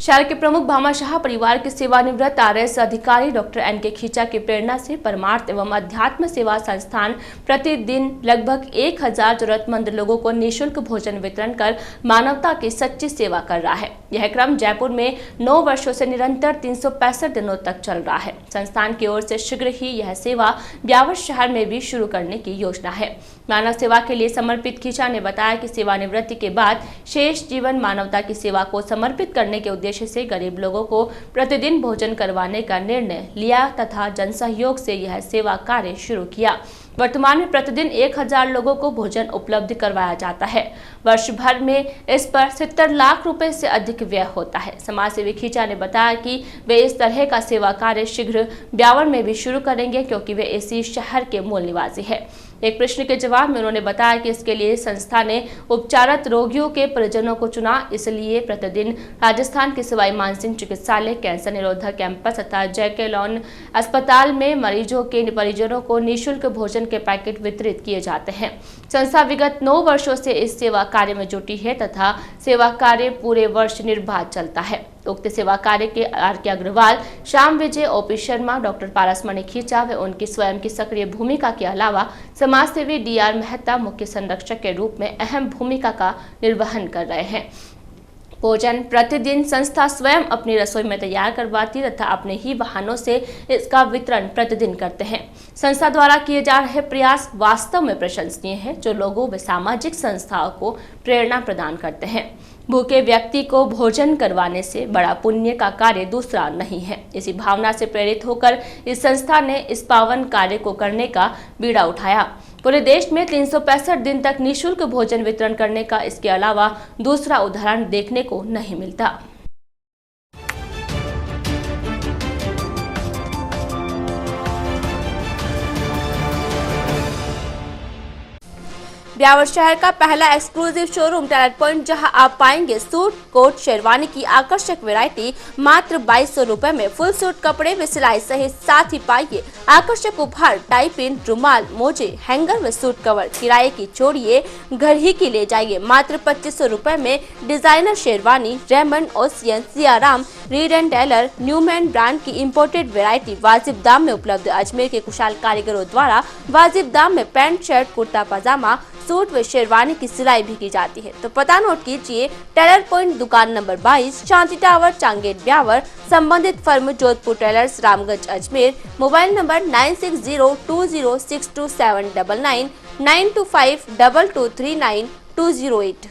शहर के प्रमुख भामाशाह परिवार के सेवानिवृत्त आरएस अधिकारी डॉक्टर एन.के. खीचा की प्रेरणा से परमार्थ एवं अध्यात्म सेवा संस्थान प्रतिदिन लगभग 1000 जरूरतमंद लोगों को निःशुल्क भोजन वितरण कर मानवता की सच्ची सेवा कर रहा है। यह क्रम जयपुर में 9 वर्षों से निरंतर 365 दिनों तक चल रहा है। संस्थान की ओर से शीघ्र ही यह सेवा ब्यावर शहर में भी शुरू करने की योजना है। मानव सेवा के लिए समर्पित खीचा ने बताया कि सेवानिवृत्ति के बाद शेष जीवन मानवता की सेवा को समर्पित करने के उद्देश्य से गरीब लोगों को प्रतिदिन भोजन करवाने का निर्णय लिया तथा जनसहयोग से यह सेवा कार्य शुरू किया। वर्तमान में प्रतिदिन 1000 लोगों को भोजन उपलब्ध करवाया जाता है। वर्ष भर में इस पर 70 लाख रुपए से अधिक व्यय होता है। समाजसेवी खीचा ने बताया कि वे इस तरह का सेवा कार्य शीघ्र ब्यावर में भी शुरू करेंगे क्योंकि वे इसी शहर के मूल निवासी है। एक प्रश्न के जवाब में उन्होंने बताया कि इसके लिए संस्था ने उपचारित रोगियों के परिजनों को चुना, इसलिए प्रतिदिन राजस्थान के सवाई मानसिंह चिकित्सालय, कैंसर निरोधक कैंपस तथा जयके लॉन अस्पताल में मरीजों के परिजनों को निःशुल्क भोजन के पैकेट वितरित किए जाते हैं। संस्था विगत 9 वर्षों से इस सेवा कार्य में जुटी है तथा सेवा कार्य पूरे वर्ष निर्बाध चलता है। उक्त सेवा कार्य के आर.के. अग्रवाल, श्याम विजय, ओ.पी. शर्मा, डॉक्टर पारसमणि खीचा व उनकी स्वयं की सक्रिय भूमिका के अलावा समाजसेवी डी.आर. मेहता मुख्य संरक्षक के रूप में अहम भूमिका का निर्वहन कर रहे हैं। भोजन प्रतिदिन संस्था स्वयं अपनी रसोई में तैयार करवाती तथा अपने ही वाहनों से इसका वितरण प्रतिदिन करते हैं। संस्था द्वारा किए जा रहे प्रयास वास्तव में प्रशंसनीय है, जो लोगों व सामाजिक संस्थाओं को प्रेरणा प्रदान करते हैं। भूखे व्यक्ति को भोजन करवाने से बड़ा पुण्य का कार्य दूसरा नहीं है। इसी भावना से प्रेरित होकर इस संस्था ने इस पावन कार्य को करने का बीड़ा उठाया। पूरे देश में 365 दिन तक निःशुल्क भोजन वितरण करने का इसके अलावा दूसरा उदाहरण देखने को नहीं मिलता। ब्यावर शहर का पहला एक्सक्लूसिव शोरूम टैलेंट पॉइंट, जहां आप पाएंगे सूट, कोट, शेरवानी की आकर्षक वैरायटी मात्र 2200 रुपए में। फुल सूट कपड़े में सिलाई सहित साथ ही पाइए आकर्षक उपहार, टाई पिन, रुमाल, मोजे, हैंगर व सूट कवर। किराए की छोड़िए, घर ही की ले जाइए। मात्र 2500 रुपए में designer sherwani, Raymond, Ocean, Siyaram, Reid and Taylor, Newman brand की इंपोर्टेड वैरायटी वाजिब दाम में उपलब्ध। अजमेर के कुशल कारीगरों द्वारा वाजिब दाम में पैंट, शर्ट, कुर्ता पजामा, सूट व शेरवानी की सिलाई भी की जाती है। तो पता नोट कीजिए, टेलर पॉइंट, दुकान नंबर 22, शांति टावर, चांगेट, ब्यावर। संबंधित firm Jodhpur tailors, Ramganj, Ajmer. Mobile number 9602062799, 9252239 208।